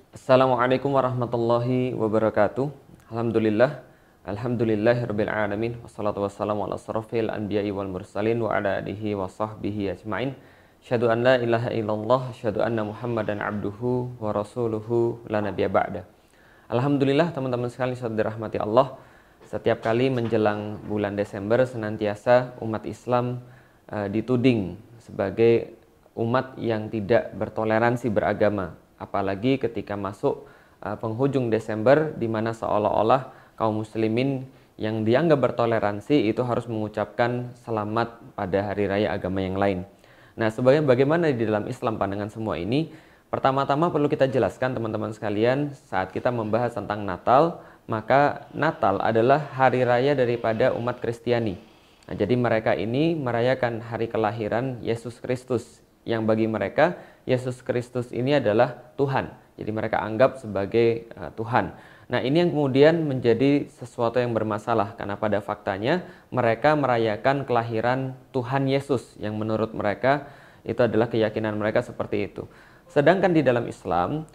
Assalamualaikum warahmatullahi wabarakatuh. Alhamdulillah, alhamdulillahirabbil alamin. Wassalatu wassalamu ala asrofil anbiya'i wal mursalin wa ala alihi wa sahbihi ajmain. Asyhadu an la ilaha illallah, asyhadu anna Muhammadan abduhu wa rasuluhu la nabiyya ba'da. Alhamdulillah teman-teman sekalian yang dirahmati Allah. Setiap kali menjelang bulan Desember senantiasa umat Islam dituding sebagai umat yang tidak bertoleransi beragama. Apalagi ketika masuk penghujung Desember, di mana seolah-olah kaum muslimin yang dianggap bertoleransi itu harus mengucapkan selamat pada hari raya agama yang lain. Nah, bagaimana di dalam Islam pandangan semua ini? Pertama-tama perlu kita jelaskan teman-teman sekalian, saat kita membahas tentang Natal, maka Natal adalah hari raya daripada umat Kristiani. Nah, jadi mereka ini merayakan hari kelahiran Yesus Kristus, yang bagi mereka Yesus Kristus ini adalah Tuhan. Jadi mereka anggap sebagai Tuhan. Nah, ini yang kemudian menjadi sesuatu yang bermasalah karena pada faktanya mereka merayakan kelahiran Tuhan Yesus yang menurut mereka itu adalah keyakinan mereka seperti itu. Sedangkan di dalam Islam,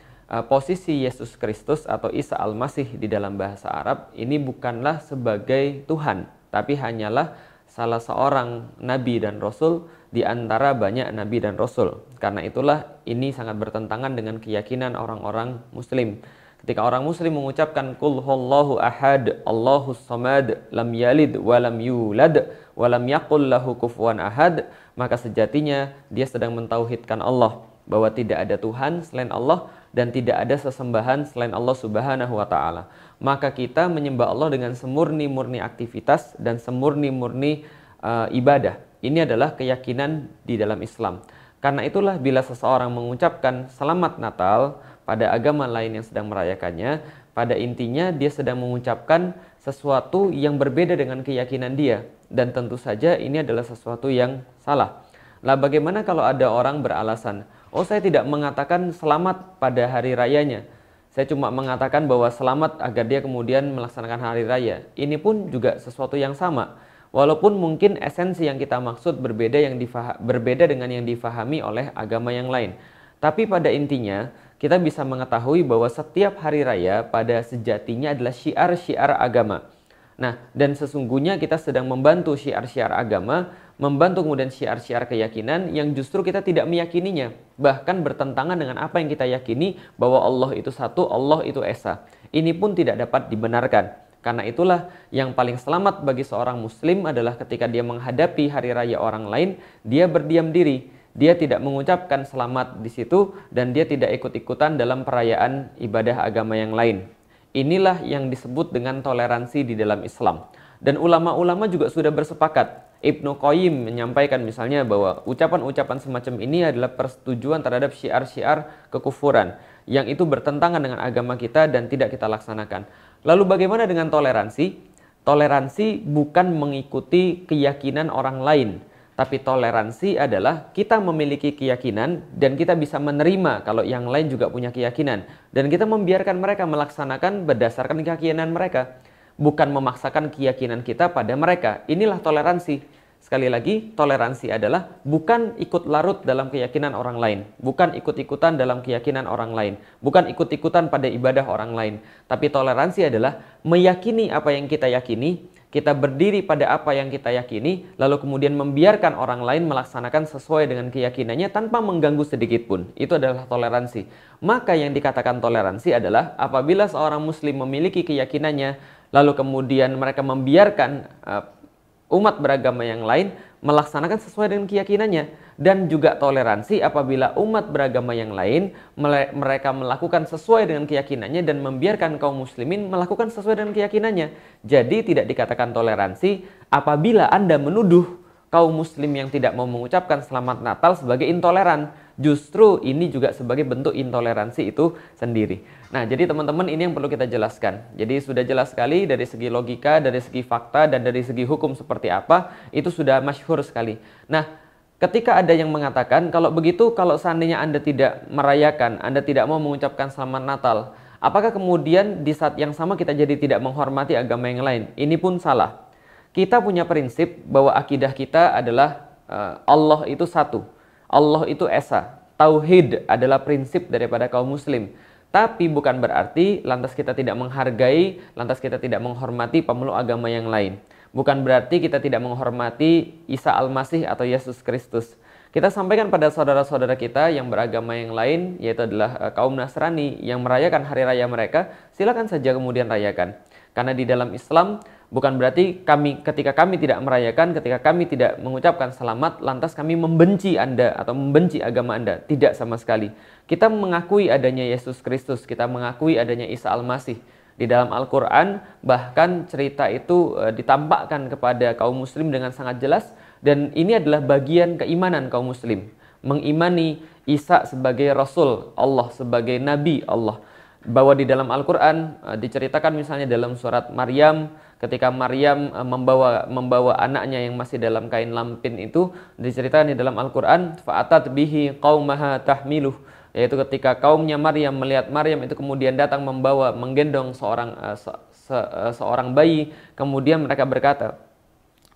posisi Yesus Kristus atau Isa Al-Masih di dalam bahasa Arab ini bukanlah sebagai Tuhan, tapi hanyalah salah seorang nabi dan rasul di antara banyak nabi dan rasul. Karena itulah ini sangat bertentangan dengan keyakinan orang-orang muslim. Ketika orang muslim mengucapkan qul huwallahu ahad, Allahus samad, lam yalid wa lam yulad wa lam yakul lahu kufuwan ahad, maka sejatinya dia sedang mentauhidkan Allah, bahwa tidak ada Tuhan selain Allah dan tidak ada sesembahan selain Allah Subhanahu wa taala. Maka kita menyembah Allah dengan semurni-murni aktivitas dan semurni-murni ibadah. Ini adalah keyakinan di dalam Islam. Karena itulah bila seseorang mengucapkan selamat Natal pada agama lain yang sedang merayakannya, pada intinya dia sedang mengucapkan sesuatu yang berbeda dengan keyakinan dia. Dan tentu saja ini adalah sesuatu yang salah. Lah bagaimana kalau ada orang beralasan, oh saya tidak mengatakan selamat pada hari rayanya, saya cuma mengatakan bahwa selamat agar dia kemudian melaksanakan hari raya. Ini pun juga sesuatu yang sama. Walaupun mungkin esensi yang kita maksud berbeda dengan yang difahami oleh agama yang lain. Tapi pada intinya kita bisa mengetahui bahwa setiap hari raya pada sejatinya adalah syiar-syiar agama. Nah, dan sesungguhnya kita sedang membantu syiar-syiar agama, membantu kemudian syiar-syiar keyakinan yang justru kita tidak meyakininya. Bahkan bertentangan dengan apa yang kita yakini, bahwa Allah itu satu, Allah itu esa. Ini pun tidak dapat dibenarkan. Karena itulah yang paling selamat bagi seorang muslim adalah ketika dia menghadapi hari raya orang lain, dia berdiam diri. Dia tidak mengucapkan selamat di situ dan dia tidak ikut-ikutan dalam perayaan ibadah agama yang lain. Inilah yang disebut dengan toleransi di dalam Islam. Dan ulama-ulama juga sudah bersepakat. Ibnu Qayyim menyampaikan misalnya bahwa ucapan-ucapan semacam ini adalah persetujuan terhadap syiar-syiar kekufuran yang itu bertentangan dengan agama kita dan tidak kita laksanakan. Lalu bagaimana dengan toleransi? Toleransi bukan mengikuti keyakinan orang lain, tapi toleransi adalah kita memiliki keyakinan dan kita bisa menerima kalau yang lain juga punya keyakinan. Dan kita membiarkan mereka melaksanakan berdasarkan keyakinan mereka. Bukan memaksakan keyakinan kita pada mereka. Inilah toleransi. Sekali lagi, toleransi adalah bukan ikut larut dalam keyakinan orang lain. Bukan ikut-ikutan dalam keyakinan orang lain. Bukan ikut-ikutan pada ibadah orang lain. Tapi toleransi adalah meyakini apa yang kita yakini, kita berdiri pada apa yang kita yakini, lalu kemudian membiarkan orang lain melaksanakan sesuai dengan keyakinannya tanpa mengganggu sedikit pun. Itu adalah toleransi. Maka yang dikatakan toleransi adalah apabila seorang muslim memiliki keyakinannya, lalu kemudian mereka membiarkan umat beragama yang lain melaksanakan sesuai dengan keyakinannya. Dan juga toleransi apabila umat beragama yang lain mereka melakukan sesuai dengan keyakinannya dan membiarkan kaum muslimin melakukan sesuai dengan keyakinannya. Jadi tidak dikatakan toleransi apabila Anda menuduh kaum muslim yang tidak mau mengucapkan selamat Natal sebagai intoleran. Justru ini juga sebagai bentuk intoleransi itu sendiri. Nah, jadi teman-teman ini yang perlu kita jelaskan. Jadi sudah jelas sekali dari segi logika, dari segi fakta, dan dari segi hukum seperti apa, itu sudah masyhur sekali. Nah, ketika ada yang mengatakan, kalau begitu, kalau seandainya Anda tidak merayakan, Anda tidak mau mengucapkan selamat Natal, apakah kemudian di saat yang sama kita jadi tidak menghormati agama yang lain? Ini pun salah. Kita punya prinsip bahwa akidah kita adalah Allah itu satu. Allah itu esa. Tauhid adalah prinsip daripada kaum muslim. Tapi bukan berarti lantas kita tidak menghargai, lantas kita tidak menghormati pemeluk agama yang lain. Bukan berarti kita tidak menghormati Isa Al-Masih atau Yesus Kristus. Kita sampaikan pada saudara-saudara kita yang beragama yang lain, yaitu adalah kaum Nasrani yang merayakan hari raya mereka, silakan saja kemudian rayakan. Karena di dalam Islam bukan berarti ketika kami tidak merayakan, ketika kami tidak mengucapkan selamat, lantas kami membenci Anda atau membenci agama Anda. Tidak sama sekali. Kita mengakui adanya Yesus Kristus, kita mengakui adanya Isa Al-Masih. Di dalam Al-Quran bahkan cerita itu ditampakkan kepada kaum muslim dengan sangat jelas, dan ini adalah bagian keimanan kaum muslim. Mengimani Isa sebagai Rasul Allah, sebagai Nabi Allah. Bahwa di dalam Al-Quran diceritakan misalnya dalam surat Maryam, ketika Maryam membawa anaknya yang masih dalam kain lampin itu, diceritakan di dalam Al-Quran, fa'atat bihi qaumaha tahmiluh, yaitu ketika kaumnya Maryam melihat Maryam itu kemudian datang menggendong seorang bayi, kemudian mereka berkata,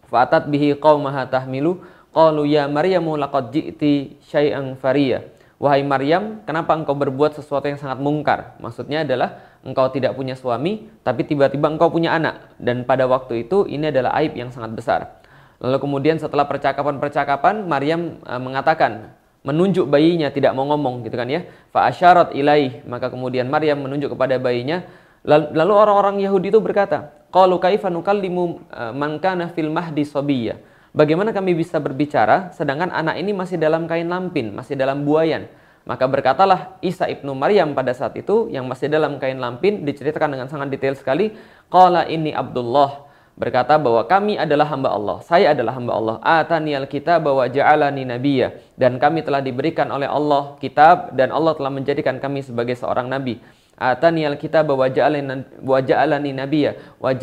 fa'atat bihi qaumaha tahmiluh, qalu ya Maryamu laqad ji'ti syai'an fariya. Wahai Maryam, kenapa engkau berbuat sesuatu yang sangat mungkar? Maksudnya adalah engkau tidak punya suami, tapi tiba-tiba engkau punya anak. Dan pada waktu itu ini adalah aib yang sangat besar. Lalu kemudian setelah percakapan-percakapan, Maryam mengatakan, menunjuk bayinya, tidak mau ngomong gitu kan ya. Fa'asyarat ilaih, maka kemudian Maryam menunjuk kepada bayinya. Lalu orang-orang Yahudi itu berkata, qalu kaifa nukallimu man kana fil mahdi sabiyya. Bagaimana kami bisa berbicara sedangkan anak ini masih dalam kain lampin, masih dalam buayan? Maka berkatalah Isa ibnu Maryam pada saat itu yang masih dalam kain lampin, diceritakan dengan sangat detail sekali. Qala inni Abdullah, berkata bahwa kami adalah hamba Allah, saya adalah hamba Allah. Ataniyal kitaba wa ja'alani nabiyya, dan kami telah diberikan oleh Allah kitab dan Allah telah menjadikan kami sebagai seorang nabi. Ataniyal kitaba wa ja'alani nabiyya wa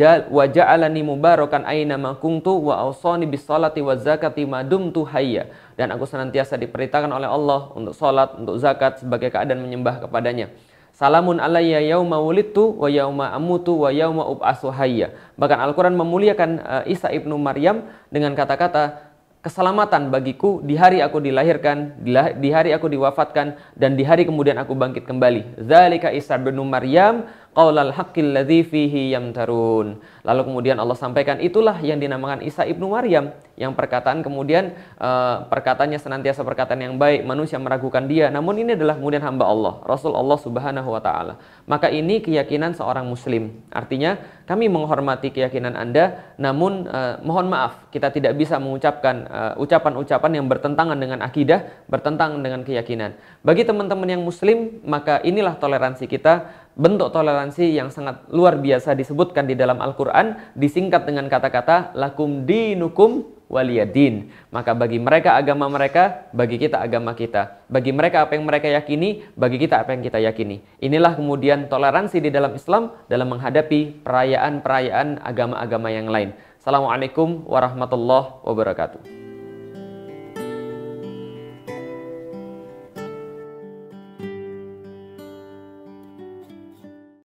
ja'alani mubarakan aina ma kuntu wa awsani bis salati waz zakati ma dumtu hayya, dan aku senantiasa diperintahkan oleh Allah untuk salat, untuk zakat sebagai keadaan menyembah kepadanya. Salamun alayya yauma wulidtu wa yauma amutu wa yauma ub'atsu hayya. Bahkan Al-Qur'an memuliakan Isa ibnu Maryam dengan kata-kata keselamatan bagiku di hari aku dilahirkan, di hari aku diwafatkan, dan di hari kemudian aku bangkit kembali. Dzalika Isa bin Maryam qaulal haqqil ladzi fihi yamtarun. Lalu kemudian Allah sampaikan itulah yang dinamakan Isa ibnu Maryam, yang perkataan kemudian perkataannya senantiasa perkataan yang baik, manusia meragukan dia, namun ini adalah kemudian hamba Allah, Rasul Allah Subhanahu wa taala. Maka ini keyakinan seorang muslim. Artinya kami menghormati keyakinan Anda, namun mohon maaf kita tidak bisa mengucapkan ucapan-ucapan yang bertentangan dengan akidah, bertentangan dengan keyakinan. Bagi teman-teman yang muslim, maka inilah toleransi kita. Bentuk toleransi yang sangat luar biasa disebutkan di dalam Al-Quran, disingkat dengan kata-kata lakum dinukum waliyadin. Maka bagi mereka agama mereka, bagi kita agama kita. Bagi mereka apa yang mereka yakini, bagi kita apa yang kita yakini. Inilah kemudian toleransi di dalam Islam dalam menghadapi perayaan-perayaan agama-agama yang lain. Assalamualaikum warahmatullahi wabarakatuh.